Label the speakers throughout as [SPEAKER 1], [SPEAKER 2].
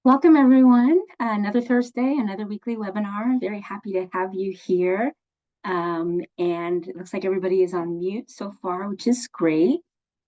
[SPEAKER 1] Welcome, everyone. Another Thursday, another weekly webinar. Very happy to have you here. And it looks like everybody is on mute so far, which is great.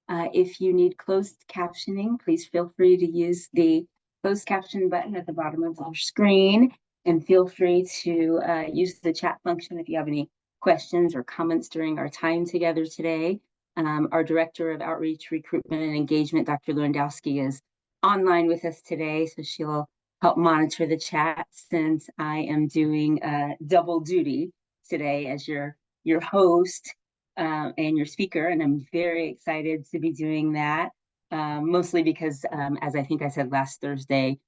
[SPEAKER 1] If you need closed captioning, please feel free to use the closed caption button at the bottom of your screen, and feel free to use the chat function if you have any questions or comments during our time together today. Our Director of Outreach, Recruitment, and Engagement, Dr. Lewandowski, is online with us today, so she'll help monitor the chat since I am doing double duty today as your host and your speaker, and I'm very excited to be doing that, mostly because, as I think I said last Thursday,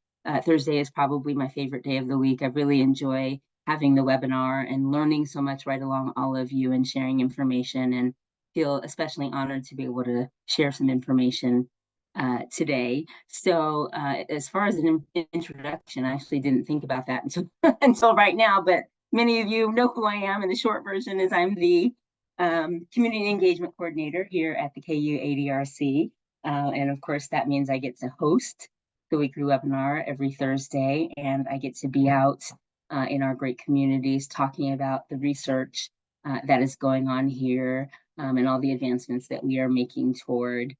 [SPEAKER 1] Thursday is probably my favorite day of the week. I really enjoy having the webinar and learning so much right along all of you and sharing information, and feel especially honored to be able to share some information today. So as far as an introduction, I actually didn't think about that until, until right now, but many of you know who I am, and the short version is I'm the Community Engagement Coordinator here at the KU ADRC. And of course, that means I get to host the weekly webinar every Thursday, and I get to be out in our great communities talking about the research that is going on here, and all the advancements that we are making toward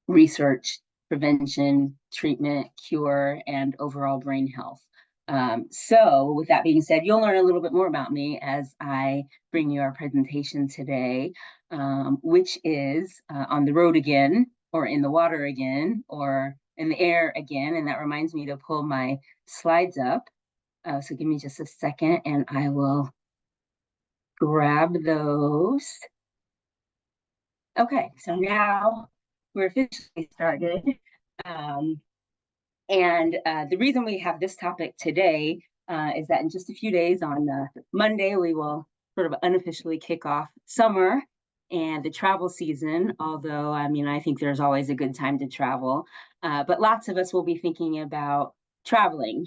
[SPEAKER 1] research, prevention, treatment, cure, and overall brain health. So with that being said, you'll learn a little bit more about me as I bring you our presentation today, which is on the road again, or in the water again, or in the air again. And that reminds me to pull my slides up. So give me just a second and I will grab those. Okay, so now we're officially started. Um, and the reason we have this topic today is that in just a few days, on Monday, we will sort of unofficially kick off summer and the travel season. Although, I mean, I think there's always a good time to travel. But lots of us will be thinking about traveling,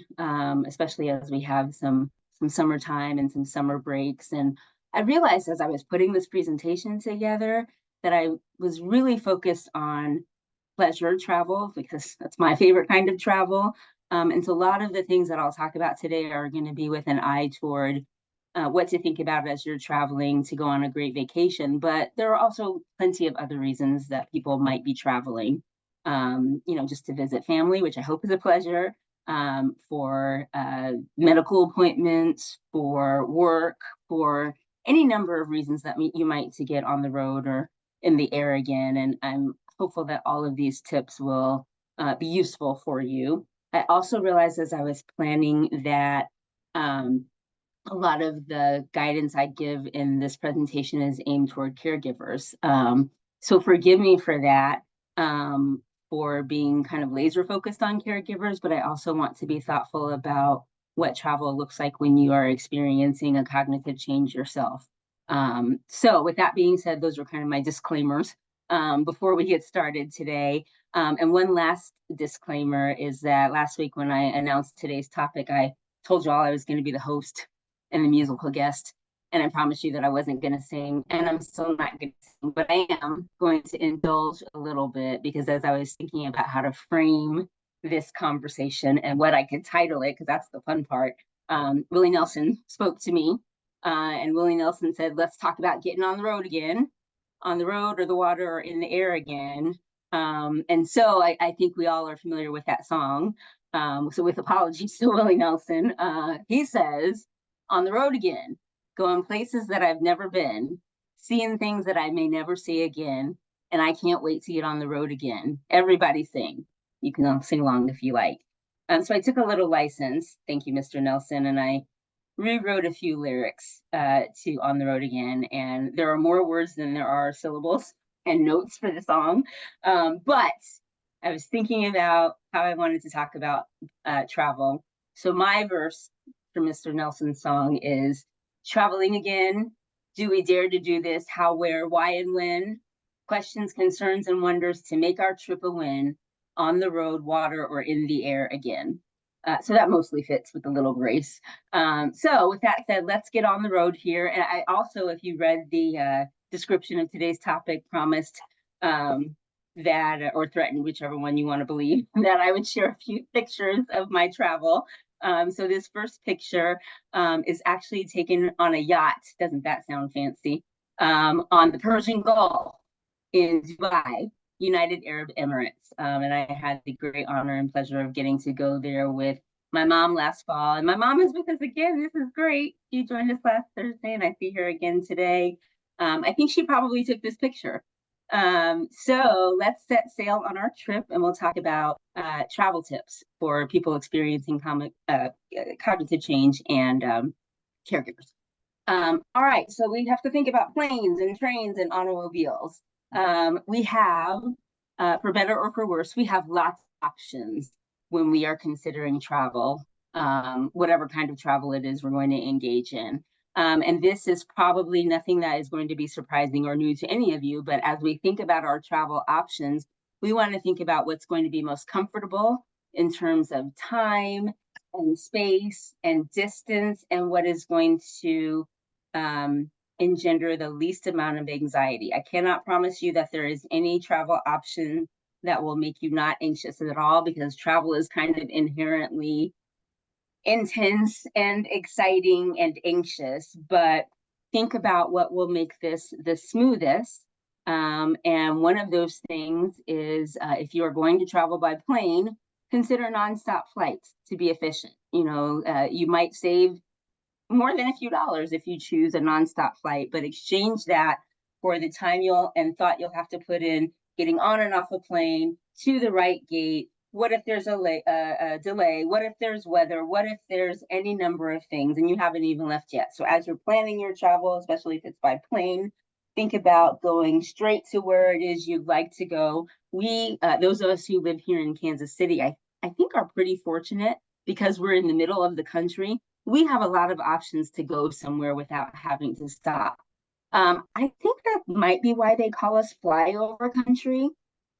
[SPEAKER 1] especially as we have some summertime and some summer breaks. And I realized as I was putting this presentation together that I was really focused on pleasure travel because that's my favorite kind of travel. And so a lot of the things that I'll talk about today are going to be with an eye toward what to think about as you're traveling to go on a great vacation. But there are also plenty of other reasons that people might be traveling, just to visit family, which I hope is a pleasure, for medical appointments, for work, for any number of reasons that you might to get on the road or in the air again. And I'm hopeful that all of these tips will be useful for you. I also realized as I was planning that a lot of the guidance I give in this presentation is aimed toward caregivers. So forgive me for that, for being kind of laser focused on caregivers, but I also want to be thoughtful about what travel looks like when you are experiencing a cognitive change yourself. So with that being said, those are kind of my disclaimers before we get started today. And one last disclaimer is that last week when I announced today's topic, I told you all I was going to be the host and the musical guest. And I promised you that I wasn't going to sing, and I'm still not going to sing, but I am going to indulge a little bit because as I was thinking about how to frame this conversation and what I could title it, because that's the fun part, Willie Nelson spoke to me, and Willie Nelson said, let's talk about getting on the road again, on the road or the water or in the air again. And so I think we all are familiar with that song. So with apologies to Willie Nelson, he says, on the road again, going places that I've never been, seeing things that I may never see again, and I can't wait to get on the road again. Everybody sing. You can sing along if you like. So I took a little license, thank you, Mr. Nelson, and I rewrote a few lyrics to On the Road Again, and there are more words than there are syllables and notes for the song. But I was thinking about how I wanted to talk about travel. So my verse for Mr. Nelson's song is traveling again. Do we dare to do this? How, where, why, and when? Questions, concerns, and wonders to make our trip a win on the road, water, or in the air again. So that mostly fits with the little grace. So with that said, let's get on the road here. And I also, if you read the description of today's topic, promised that, or threatened, whichever one you want to believe, that I would share a few pictures of my travel. So this first picture is actually taken on a yacht. Doesn't that sound fancy? On the Persian Gulf in Dubai, United Arab Emirates. And I had the great honor and pleasure of getting to go there with my mom last fall. And my mom is with us again. This is great. She joined us last Thursday, and I see her again today. I think she probably took this picture. So let's set sail on our trip, and we'll talk about travel tips for people experiencing cognitive change and caregivers. All right, so we have to think about planes and trains and automobiles. We have, for better or for worse, we have lots of options when we are considering travel, whatever kind of travel it is we're going to engage in. And this is probably nothing that is going to be surprising or new to any of you, but as we think about our travel options, we want to think about what's going to be most comfortable in terms of time and space and distance, and what is going to engender the least amount of anxiety. I cannot promise you that there is any travel option that will make you not anxious at all, because travel is kind of inherently intense and exciting and anxious. But think about what will make this the smoothest. And one of those things is if you are going to travel by plane, consider nonstop flights to be efficient. You might save more than a few dollars if you choose a nonstop flight, but exchange that for the time you'll have to put in getting on and off a plane to the right gate. What if there's a delay? What if there's weather? What if there's any number of things and you haven't even left yet? So as you're planning your travel, especially if it's by plane, think about going straight to where it is you'd like to go. We, those of us who live here in Kansas City, I think are pretty fortunate because we're in the middle of the country. We have a lot of options to go somewhere without having to stop. I think that might be why they call us flyover country.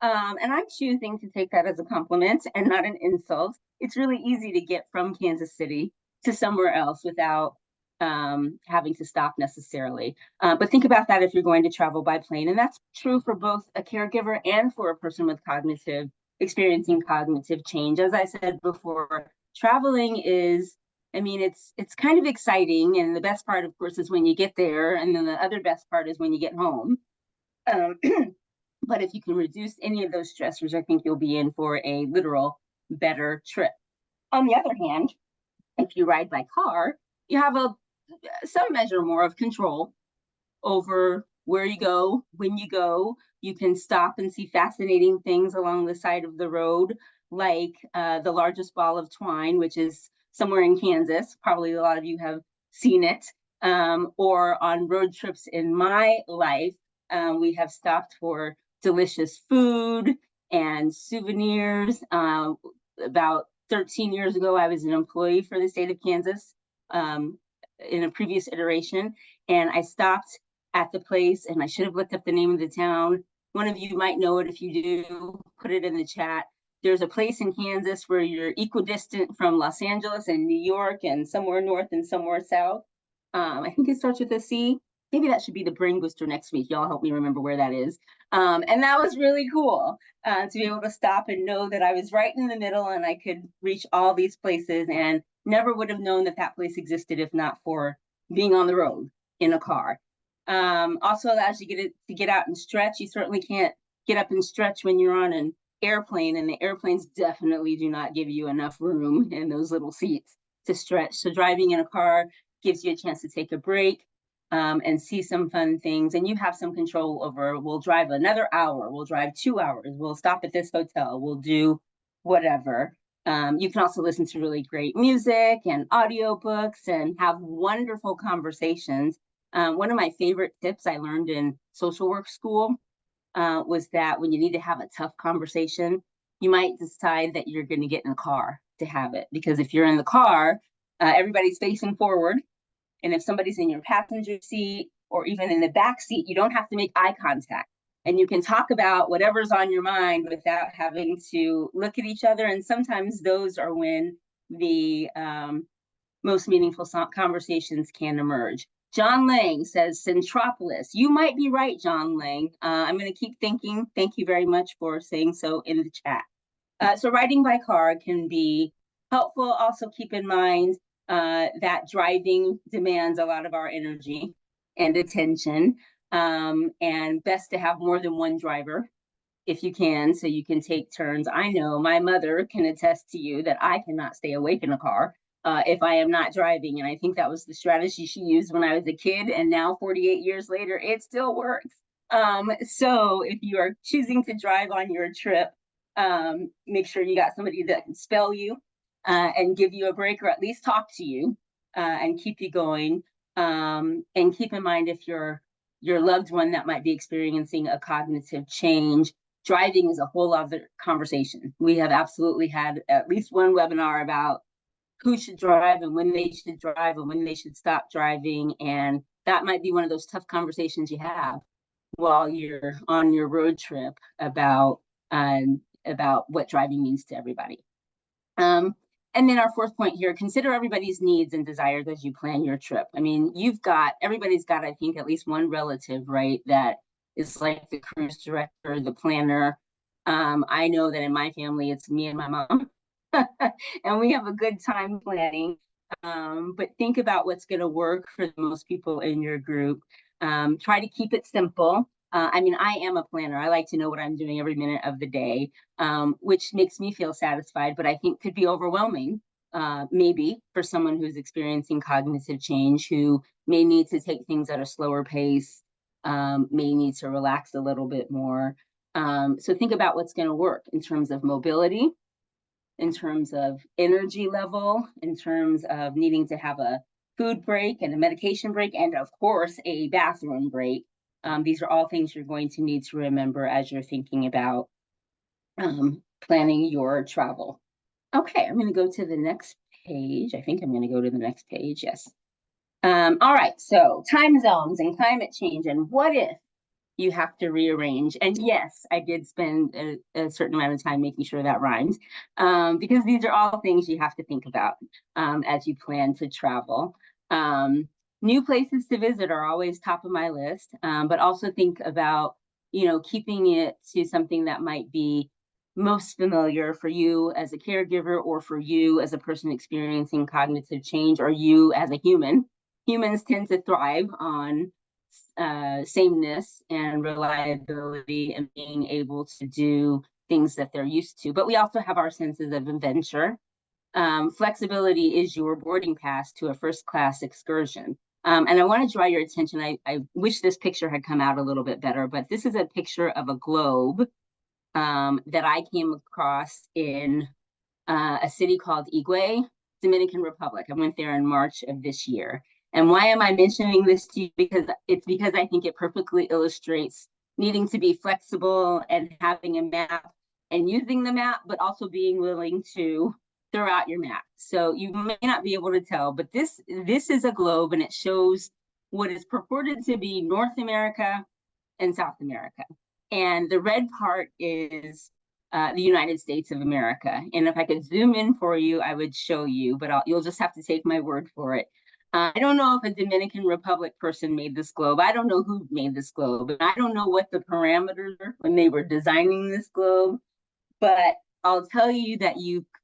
[SPEAKER 1] And I'm choosing to take that as a compliment and not an insult. It's really easy to get from Kansas City to somewhere else without having to stop necessarily. But think about that if you're going to travel by plane. And that's true for both a caregiver and for a person with experiencing cognitive change. As I said before, traveling is, it's kind of exciting. And the best part, of course, is when you get there. And then the other best part is when you get home. But if you can reduce any of those stressors, I think you'll be in for a literal better trip. On the other hand, if you ride by car, you have some measure more of control over where you go, when you go. You can stop and see fascinating things along the side of the road, like the largest ball of twine, which is somewhere in Kansas. Probably a lot of you have seen it. Or on road trips in my life, we have stopped for delicious food and souvenirs. About 13 years ago, I was an employee for the state of Kansas in a previous iteration, and I stopped at the place, and I should have looked up the name of the town. One of you might know it. If you do, put it in the chat. There's a place in Kansas where you're equidistant from Los Angeles and New York and somewhere north and somewhere south. I think it starts with a C. Maybe that should be the brain booster next week. Y'all help me remember where that is. And that was really cool to be able to stop and know that I was right in the middle and I could reach all these places, and never would have known that that place existed if not for being on the road in a car. Also allows you to get out and stretch. You certainly can't get up and stretch when you're on an airplane, and the airplanes definitely do not give you enough room in those little seats to stretch. So driving in a car gives you a chance to take a break and see some fun things, and you have some control over, we'll drive another hour, we'll drive 2 hours, we'll stop at this hotel, we'll do whatever. You can also listen to really great music and audiobooks and have wonderful conversations. One of my favorite tips I learned in social work school was that when you need to have a tough conversation, you might decide that you're going to get in a car to have it. Because if you're in the car, everybody's facing forward. And if somebody's in your passenger seat or even in the back seat, you don't have to make eye contact. And you can talk about whatever's on your mind without having to look at each other. And sometimes those are when the most meaningful conversations can emerge. John Lang says Centropolis. You might be right, John Lang. I'm going to keep thinking. Thank you very much for saying so in the chat. So riding by car can be helpful. Also keep in mind that driving demands a lot of our energy and attention, and best to have more than one driver if you can, so you can take turns. I know my mother can attest to you that I cannot stay awake in a car if I am not driving. And I think that was the strategy she used when I was a kid. And now 48 years later, it still works. So if you are choosing to drive on your trip, make sure you got somebody that can spell you and give you a break, or at least talk to you and keep you going. And keep in mind, if your loved one that might be experiencing a cognitive change, driving is a whole other conversation. We have absolutely had at least one webinar about who should drive and when they should drive and when they should stop driving. And that might be one of those tough conversations you have while you're on your road trip about what driving means to everybody. And then our fourth point here, consider everybody's needs and desires as you plan your trip. I mean, everybody's got, I think, at least one relative, right, that is like the cruise director, the planner. I know that in my family, it's me and my mom, and we have a good time planning. But think about what's going to work for the most people in your group. Try to keep it simple. I mean, I am a planner. I like to know what I'm doing every minute of the day, which makes me feel satisfied, but I think could be overwhelming, maybe for someone who's experiencing cognitive change, who may need to take things at a slower pace, may need to relax a little bit more. So think about what's going to work in terms of mobility, in terms of energy level, in terms of needing to have a food break and a medication break, and of course, a bathroom break. These are all things you're going to need to remember as you're thinking about planning your travel. Okay, I'm going to go to the next page. I think I'm going to go to the next page. Yes. All right, so time zones and climate change, and what if you have to rearrange? And yes, I did spend a certain amount of time making sure that rhymes, because these are all things you have to think about as you plan to travel. New places to visit are always top of my list, but also think about, keeping it to something that might be most familiar for you as a caregiver, or for you as a person experiencing cognitive change, or you as a human. Humans tend to thrive on sameness and reliability and being able to do things that they're used to. But we also have our senses of adventure. Flexibility is your boarding pass to a first-class excursion. And I want to draw your attention. I wish this picture had come out a little bit better, but this is a picture of a globe that I came across in a city called Higüey, Dominican Republic. I went there in March of this year. And why am I mentioning this to you? Because I think it perfectly illustrates needing to be flexible and having a map and using the map, but also being willing to throw out your map. So you may not be able to tell, but this is a globe, and it shows what is purported to be North America and South America. And the red part is the United States of America. And if I could zoom in for you, I would show you, but you'll just have to take my word for it. I don't know if a Dominican Republic person made this globe. I don't know who made this globe. I don't know what the parameters were when they were designing this globe, but I'll tell you that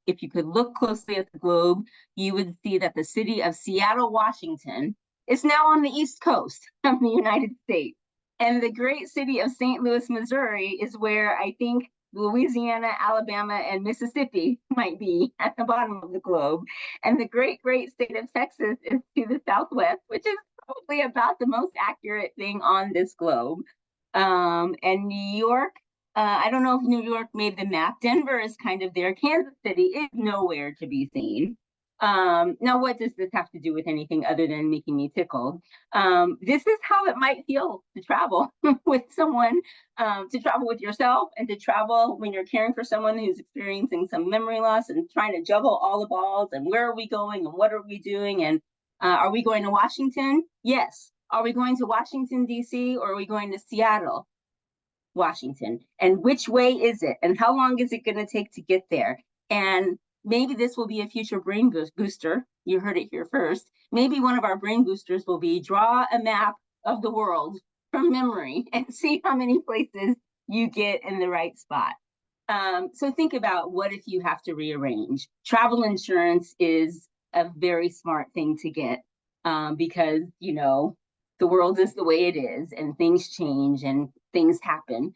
[SPEAKER 1] if you could look closely at the globe, you would see that the city of Seattle, Washington is now on the East Coast of the United States. And the great city of St. Louis, Missouri is where I think Louisiana, Alabama, and Mississippi might be at the bottom of the globe. And the great state of Texas is to the southwest, which is probably about the most accurate thing on this globe. And New York, I don't know if New York made the map. Denver is kind of there. Kansas City is nowhere to be seen. Now, what does this have to do with anything other than making me tickled? This is how it might feel to travel with someone, to travel with yourself, and to travel when you're caring for someone who's experiencing some memory loss and trying to juggle all the balls, and where are we going and what are we doing, and are we going to Washington? Yes. Are we going to Washington, D.C., or are we going to Seattle, Washington? And which way is it? And how long is it going to take to get there? And maybe this will be a future brain booster. You heard it here first. Maybe one of our brain boosters will be draw a map of the world from memory and see how many places you get in the right spot. So think about, what if you have to rearrange? Travel insurance is a very smart thing to get, because, the world is the way it is and things change and things happen.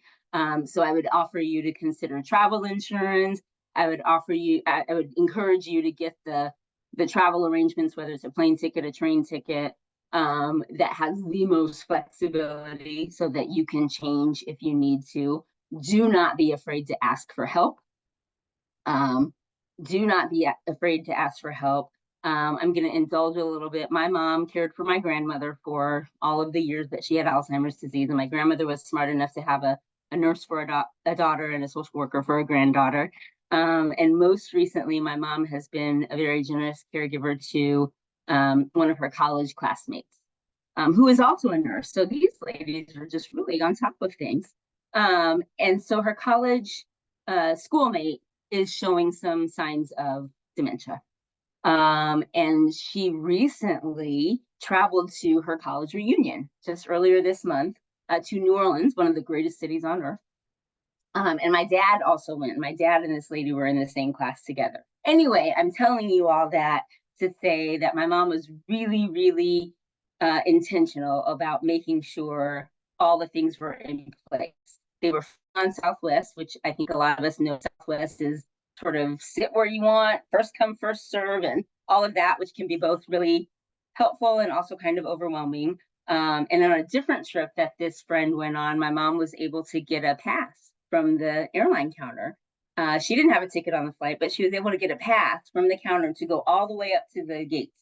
[SPEAKER 1] So I would offer you to consider travel insurance. I would encourage you to get the travel arrangements, whether it's a plane ticket, a train ticket, that has the most flexibility so that you can change if you need to. Do not be afraid to ask for help. Do not be afraid to ask for help. I'm going to indulge a little bit. My mom cared for my grandmother for all of the years that she had Alzheimer's disease, and my grandmother was smart enough to have a nurse for a daughter and a social worker for a granddaughter. And most recently, my mom has been a very generous caregiver to one of her college classmates, who is also a nurse. So these ladies are just really on top of things. And so her college schoolmate is showing some signs of dementia. And she recently traveled to her college reunion just earlier this month to New Orleans, one of the greatest cities on earth. And my dad also went. My dad and this lady were in the same class together. Anyway, I'm telling you all that to say that my mom was really, really intentional about making sure all the things were in place. They were on Southwest, which I think a lot of us know Southwest is sort of sit where you want, first come, first serve, and all of that, which can be both really helpful and also kind of overwhelming. And on a different trip that this friend went on, my mom was able to get a pass from the airline counter. She didn't have a ticket on the flight, but she was able to get a pass from the counter to go all the way up to the gates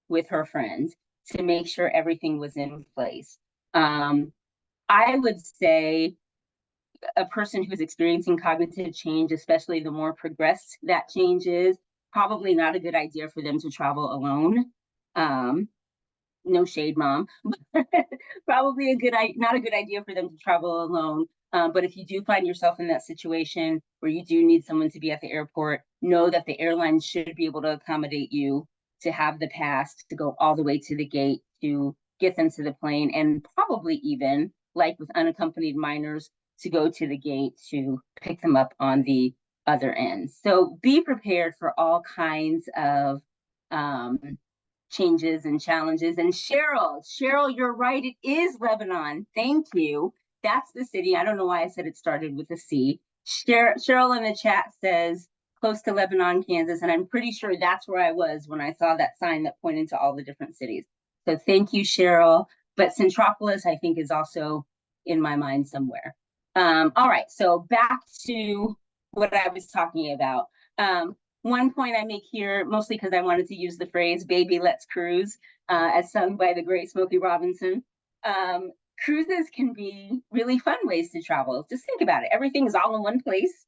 [SPEAKER 1] with her friends to make sure everything was in place. I would say a person who's experiencing cognitive change, especially the more progressed that change is, probably not a good idea for them to travel alone. No shade, mom. Probably not a good idea for them to travel alone. But if you do find yourself in that situation where you do need someone to be at the airport, know that the airline should be able to accommodate you to have the pass to go all the way to the gate to get them to the plane, and probably even, like with unaccompanied minors, to go to the gate to pick them up on the other end. So be prepared for all kinds of changes and challenges. And Cheryl, you're right. It is Lebanon. Thank you. That's the city. I don't know why I said it started with a C. Cheryl in the chat says close to Lebanon, Kansas. And I'm pretty sure that's where I was when I saw that sign that pointed to all the different cities. So thank you, Cheryl. But Centropolis, I think, is also in my mind somewhere. All right, so back to what I was talking about. One point I make here, mostly because I wanted to use the phrase "baby, let's cruise," as sung by the great Smokey Robinson. Cruises can be really fun ways to travel. Just think about it. Everything is all in one place.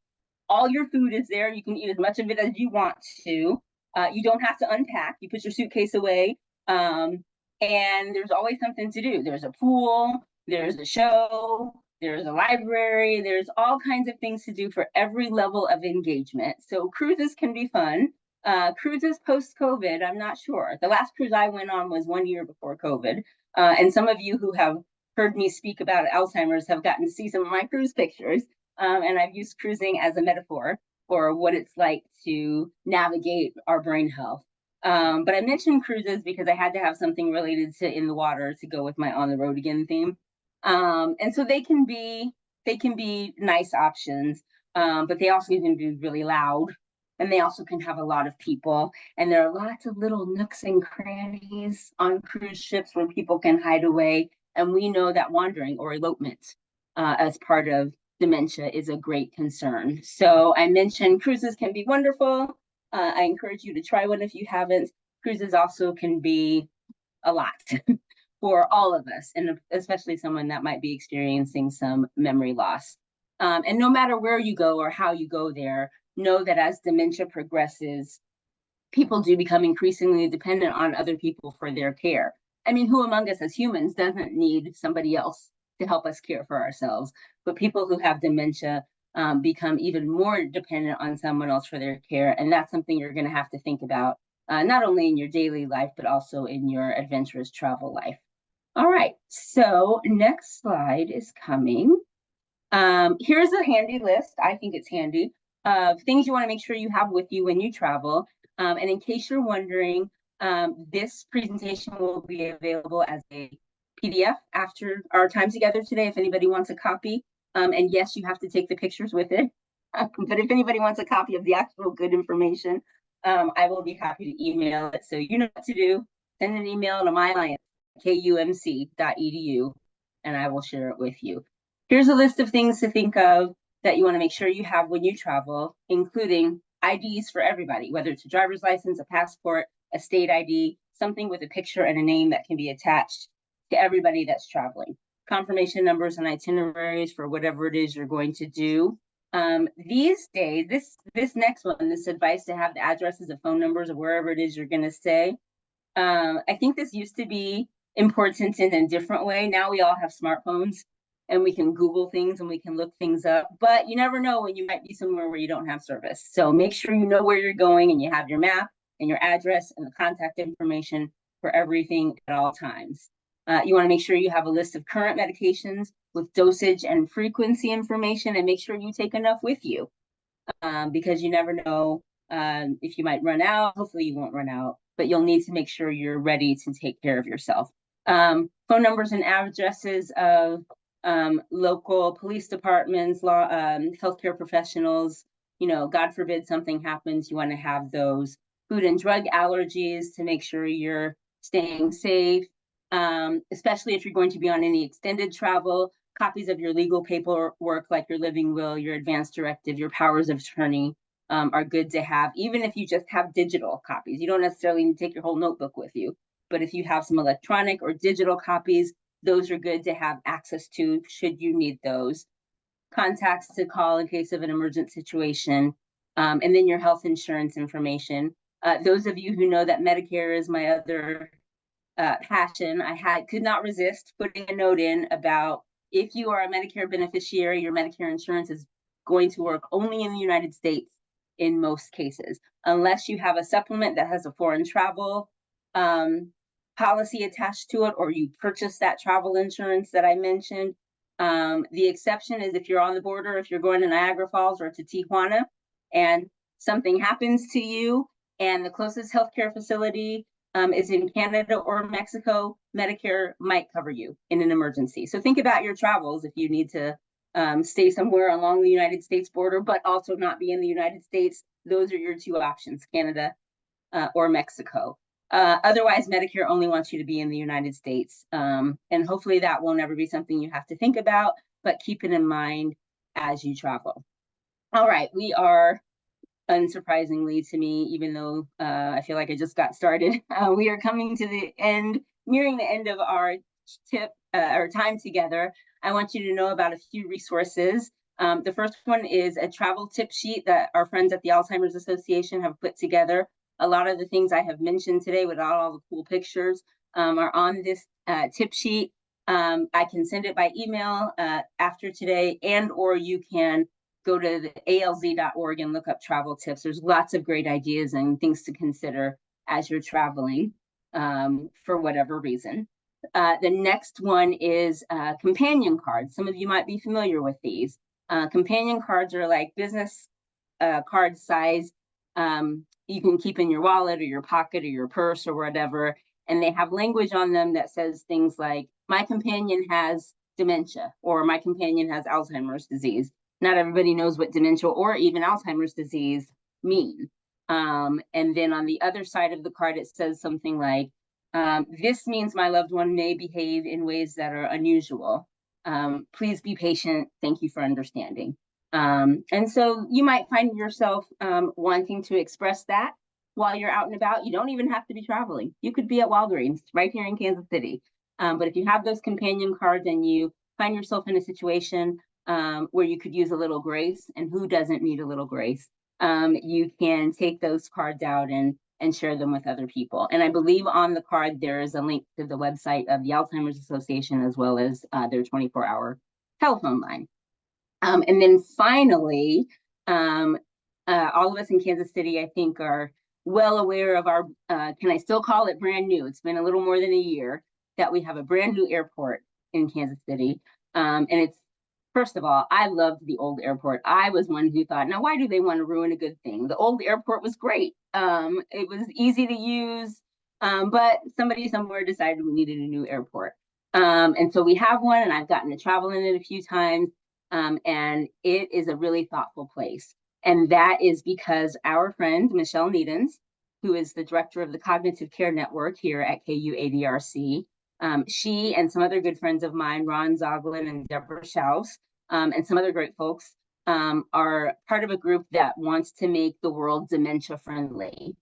[SPEAKER 1] All your food is there. You can eat as much of it as you want to. You don't have to unpack. You put your suitcase away. And there's always something to do. There's a pool, there's a show, there's a library, there's all kinds of things to do for every level of engagement. So cruises can be fun. Cruises post-COVID, I'm not sure. The last cruise I went on was 1 year before COVID. And some of you who have heard me speak about Alzheimer's have gotten to see some of my cruise pictures. And I've used cruising as a metaphor for what it's like to navigate our brain health. But I mentioned cruises because I had to have something related to in the water to go with my on the road again theme. And so they can be nice options, but they also can be really loud, and they also can have a lot of people. And there are lots of little nooks and crannies on cruise ships where people can hide away. And we know that wandering or elopement as part of dementia is a great concern. So I mentioned cruises can be wonderful. I encourage you to try one if you haven't. Cruises also can be a lot for all of us, and especially someone that might be experiencing some memory loss. And no matter where you go or how you go there, know that as dementia progresses, people do become increasingly dependent on other people for their care. I mean, who among us as humans doesn't need somebody else to help us care for ourselves? But people who have dementia become even more dependent on someone else for their care. And that's something you're going to have to think about, not only in your daily life, but also in your adventurous travel life. All right, so next slide is coming. Here's a handy list. I think it's handy of things you want to make sure you have with you when you travel. And in case you're wondering, this presentation will be available as a PDF after our time together today, if anybody wants a copy. And yes, you have to take the pictures with it. But if anybody wants a copy of the actual good information, I will be happy to email it. So you know what to do. Send an email to myalliance@kumc.edu, and I will share it with you. Here's a list of things to think of that you want to make sure you have when you travel, including IDs for everybody, whether it's a driver's license, a passport, a state ID, something with a picture and a name that can be attached to everybody that's traveling. Confirmation numbers and itineraries for whatever it is you're going to do. These days, this next one, this advice to have the addresses and phone numbers of wherever it is you're going to stay. I think this used to be important in a different way. Now we all have smartphones and we can Google things and we can look things up, but you never know when you might be somewhere where you don't have service. So make sure you know where you're going and you have your map and your address and the contact information for everything at all times. You want to make sure you have a list of current medications with dosage and frequency information, and make sure you take enough with you, because you never know if you might run out. Hopefully you won't run out, but you'll need to make sure you're ready to take care of yourself. Phone numbers and addresses of local police departments, law, healthcare professionals. You know, God forbid something happens, you want to have those. Food and drug allergies to make sure you're staying safe, especially if you're going to be on any extended travel. Copies of your legal paperwork, like your living will, your advance directive, your powers of attorney, are good to have, even if you just have digital copies. You don't necessarily need to take your whole notebook with you, but if you have some electronic or digital copies, those are good to have access to should you need those. Contacts to call in case of an emergent situation, and then your health insurance information. Those of you who know that Medicare is my other passion, I could not resist putting a note in about, if you are a Medicare beneficiary, your Medicare insurance is going to work only in the United States in most cases, unless you have a supplement that has a foreign travel policy attached to it, or you purchase that travel insurance that I mentioned. The exception is if you're on the border, if you're going to Niagara Falls or to Tijuana and something happens to you and the closest healthcare facility is in Canada or Mexico, Medicare might cover you in an emergency. So think about your travels if you need to stay somewhere along the United States border, but also not be in the United States. Those are your two options, Canada or Mexico. Otherwise, Medicare only wants you to be in the United States. And hopefully that won't ever be something you have to think about, but keep it in mind as you travel. All right, we are, unsurprisingly to me, even though I feel like I just got started, we are coming to the end, nearing the end of our time together. I want you to know about a few resources. The first one is a travel tip sheet that our friends at the Alzheimer's Association have put together. A lot of the things I have mentioned today without all the cool pictures are on this tip sheet. I can send it by email after today, and or you can go to the alz.org and look up travel tips. There's lots of great ideas and things to consider as you're traveling for whatever reason. The next one is companion cards. Some of you might be familiar with these. Companion cards are like business card size. You can keep in your wallet or your pocket or your purse or whatever. And they have language on them that says things like, my companion has dementia, or my companion has Alzheimer's disease. Not everybody knows what dementia or even Alzheimer's disease mean. And then on the other side of the card, it says something like, this means my loved one may behave in ways that are unusual. Please be patient. Thank you for understanding. And so you might find yourself wanting to express that while you're out and about. You don't even have to be traveling. You could be at Walgreens right here in Kansas City. But if you have those companion cards and you find yourself in a situation where you could use a little grace, and who doesn't need a little grace, you can take those cards out and share them with other people. And I believe on the card, there is a link to the website of the Alzheimer's Association, as well as their 24-hour telephone line. And then finally, all of us in Kansas City, I think, are well aware of our, can I still call it brand new? It's been a little more than a year that we have a brand new airport in Kansas City. And it's, first of all, I loved the old airport. I was one who thought, now, why do they want to ruin a good thing? The old airport was great. It was easy to use, but somebody somewhere decided we needed a new airport. And so we have one, and I've gotten to travel in it a few times. And it is a really thoughtful place. And that is because our friend, Michelle Needens, who is the director of the Cognitive Care Network here at KU-ADRC, she and some other good friends of mine, Ron Zoglin and Deborah Schaus, and some other great folks, are part of a group that wants to make the world dementia friendly.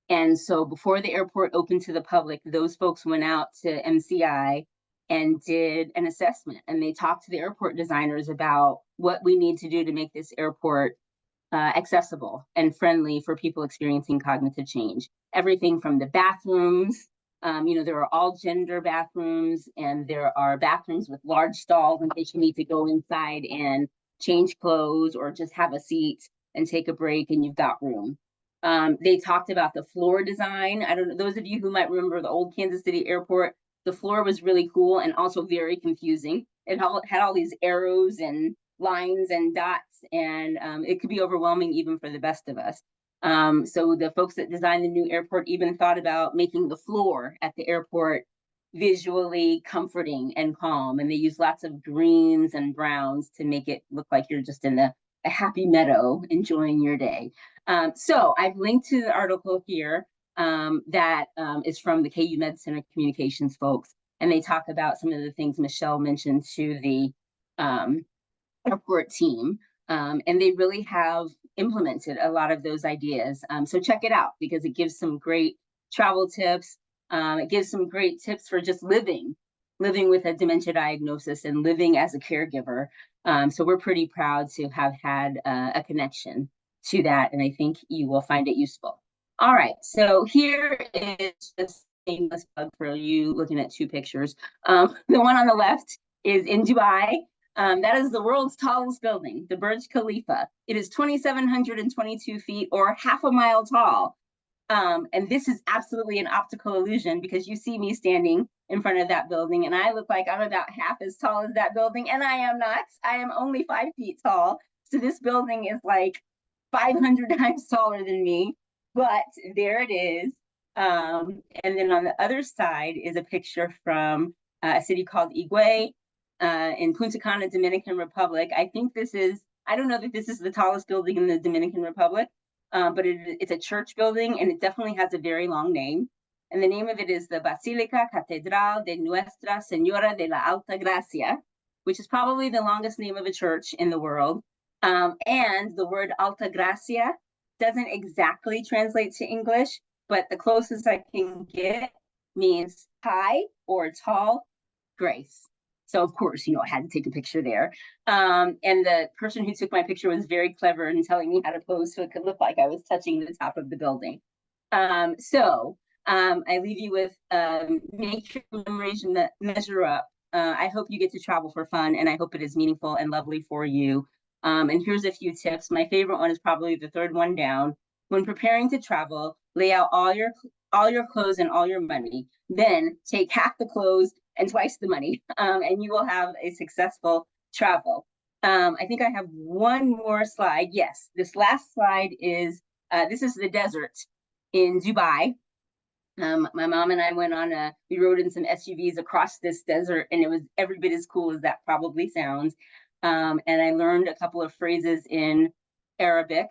[SPEAKER 1] And so before the airport opened to the public, those folks went out to MCI and did an assessment. And they talked to the airport designers about what we need to do to make this airport accessible and friendly for people experiencing cognitive change. Everything from the bathrooms, there are all gender bathrooms, and there are bathrooms with large stalls in case you need to go inside and change clothes or just have a seat and take a break and you've got room. They talked about the floor design. I don't know, those of you who might remember the old Kansas City airport, the floor was really cool and also very confusing. It had all these arrows and lines and dots, and it could be overwhelming even for the best of us. So the folks that designed the new airport even thought about making the floor at the airport visually comforting and calm. And they use lots of greens and browns to make it look like you're just in a happy meadow enjoying your day. So I've linked to the article here that is from the KU Med Center communications folks. And they talk about some of the things Michelle mentioned to the airport team. And they really have implemented a lot of those ideas. So check it out because it gives some great travel tips. It gives some great tips for just living with a dementia diagnosis and living as a caregiver. So we're pretty proud to have had a connection to that, and I think you will find it useful. All right, so here is just a shameless plug for you looking at two pictures. The one on the left is in Dubai. That is the world's tallest building, the Burj Khalifa. It is 2,722 feet or half a mile tall. And this is absolutely an optical illusion because you see me standing in front of that building and I look like I'm about half as tall as that building, and I am not. I am only 5 feet tall. So this building is like 500 times taller than me, but there it is. And then on the other side is a picture from a city called Higüey in Punta Cana, Dominican Republic. I think I don't know that this is the tallest building in the Dominican Republic, but it's a church building, and it definitely has a very long name. And the name of it is the Basílica Catedral de Nuestra Señora de la Alta Gracia, which is probably the longest name of a church in the world. And the word Alta Gracia doesn't exactly translate to English, but the closest I can get means high or tall grace. So of course, I had to take a picture there. And the person who took my picture was very clever in telling me how to pose so it could look like I was touching the top of the building. I leave you with make your memories measure up. I hope you get to travel for fun, and I hope it is meaningful and lovely for you. And here's a few tips. My favorite one is probably the third one down. When preparing to travel, lay out all your clothes and all your money. Then take half the clothes and twice the money, and you will have a successful travel. I think I have one more slide. Yes, this last slide is, this is the desert in Dubai. My mom and I we rode in some SUVs across this desert, and it was every bit as cool as that probably sounds. And I learned a couple of phrases in Arabic,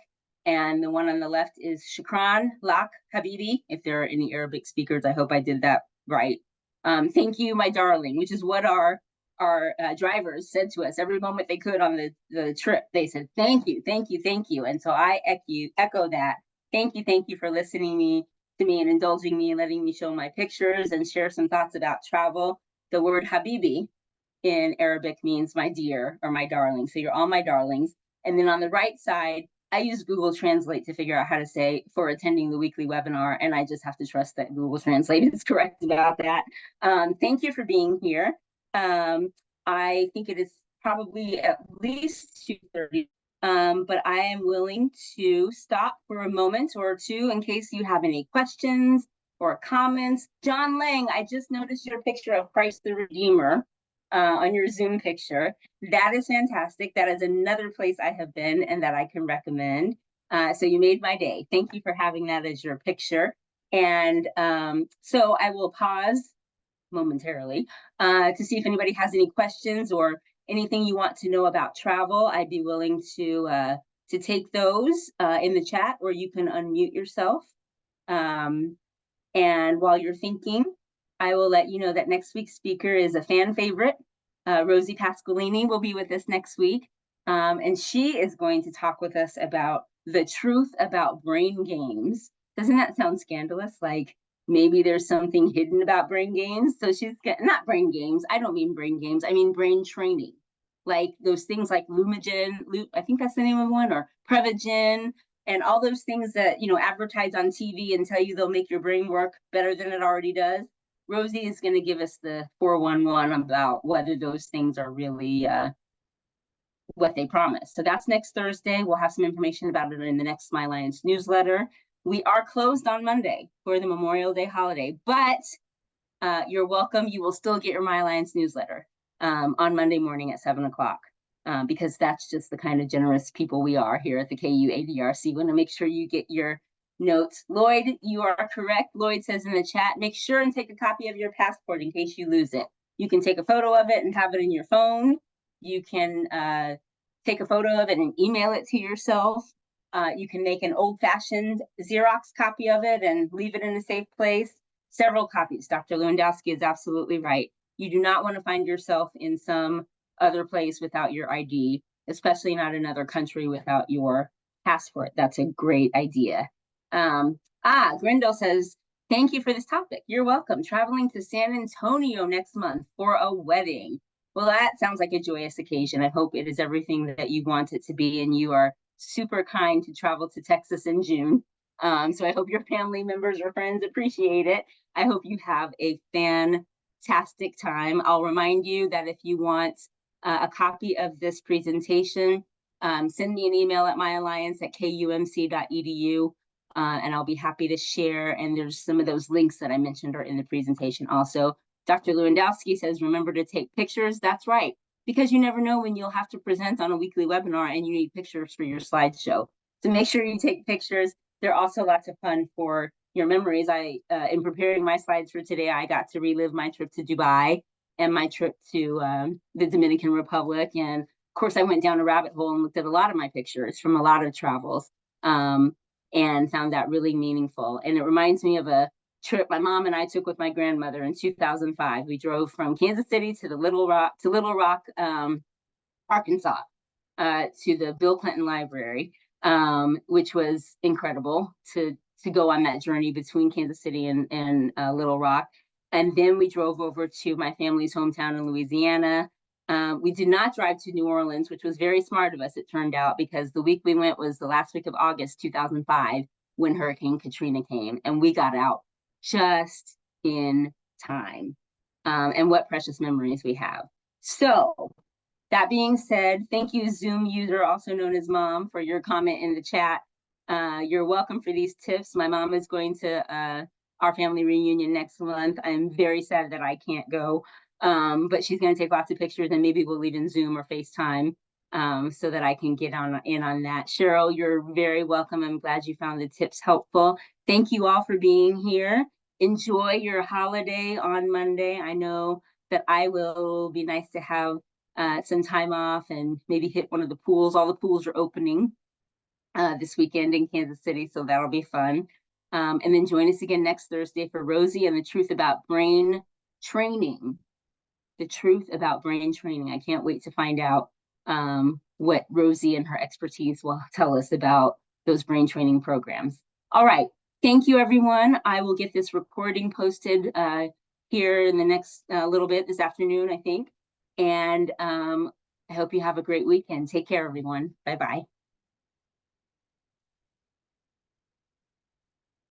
[SPEAKER 1] and the one on the left is Shukran Lak Habibi. If there are any Arabic speakers, I hope I did that right. Thank you, my darling, which is what our drivers said to us every moment they could on the trip. They said, thank you, thank you, thank you. And so I echo that. Thank you for listening to me and indulging me and letting me show my pictures and share some thoughts about travel. The word Habibi in Arabic means my dear or my darling. So you're all my darlings. And then on the right side, I use Google Translate to figure out how to say for attending the weekly webinar, and I just have to trust that Google Translate is correct about that. Thank you for being here. I think it is probably at least 2:30. But I am willing to stop for a moment or two in case you have any questions or comments. John Lang, I just noticed your picture of Christ the Redeemer on your Zoom picture. That is fantastic. That is another place I have been and that I can recommend. So you made my day. Thank you for having that as your picture. And so I will pause momentarily to see if anybody has any questions or anything you want to know about travel. I'd be willing to take those in the chat, or you can unmute yourself. And while you're thinking, I will let you know that next week's speaker is a fan favorite. Rosie Pasqualini will be with us next week. And she is going to talk with us about the truth about brain games. Doesn't that sound scandalous? Like maybe there's something hidden about brain games. So she's not brain games. I don't mean brain games. I mean brain training. Like those things like Lumagen, I think that's the name of one, or Prevagen, and all those things that, you know, advertise on TV and tell you they'll make your brain work better than it already does. Rosie is going to give us the 411 about whether those things are really what they promise. So that's next Thursday. We'll have some information about it in the next My Alliance newsletter. We are closed on Monday for the Memorial Day holiday, but you're welcome. You will still get your My Alliance newsletter on Monday morning at 7 o'clock. Because that's just the kind of generous people we are here at the KU ADRC. We want to make sure you get your notes. Lloyd, you are correct. Lloyd says in the chat, make sure and take a copy of your passport in case you lose it. You can take a photo of it and have it in your phone. You can take a photo of it and email it to yourself. You can make an old-fashioned Xerox copy of it and leave it in a safe place. Several copies. Dr. Lewandowski is absolutely right. You do not want to find yourself in some other place without your ID, especially not another country without your passport. That's a great idea. Grindel says, thank you for this topic. You're welcome. Traveling to San Antonio next month for a wedding. Well, that sounds like a joyous occasion. I hope it is everything that you want it to be, and you are super kind to travel to Texas in June. So I hope your family members or friends appreciate it. I hope you have a fantastic time. I'll remind you that if you want a copy of this presentation, send me an email at myalliance@kumc.edu, and I'll be happy to share. And there's some of those links that I mentioned are in the presentation also. Dr. Lewandowski says, remember to take pictures. That's right, because you never know when you'll have to present on a weekly webinar and you need pictures for your slideshow. So make sure you take pictures. They're also lots of fun for your memories. In preparing my slides for today, I got to relive my trip to Dubai and my trip to the Dominican Republic. And of course, I went down a rabbit hole and looked at a lot of my pictures from a lot of travels and found that really meaningful. And it reminds me of a trip my mom and I took with my grandmother in 2005. We drove from Kansas City to Little Rock, Arkansas, to the Bill Clinton Library, which was incredible to go on that journey between Kansas City and Little Rock. And then we drove over to my family's hometown in Louisiana. We did not drive to New Orleans, which was very smart of us, it turned out, because the week we went was the last week of August 2005 when Hurricane Katrina came, and we got out just in time. And what precious memories we have. So that being said, thank you, Zoom user, also known as Mom, for your comment in the chat. You're welcome for these tips. My mom is going to our family reunion next month. I'm very sad that I can't go, but she's going to take lots of pictures, and maybe we'll leave in Zoom or FaceTime so that I can get in on that. Cheryl, you're very welcome. I'm glad you found the tips helpful. Thank you all for being here. Enjoy your holiday on Monday. I know that I will be nice to have some time off and maybe hit one of the pools. All the pools are opening this weekend in Kansas City, so that'll be fun. And then join us again next Thursday for Rosie and the truth about brain training. The truth about brain training. I can't wait to find out what Rosie and her expertise will tell us about those brain training programs. All right. Thank you, everyone. I will get this recording posted here in the next little bit this afternoon, I think. And I hope you have a great weekend. Take care, everyone. Bye-bye.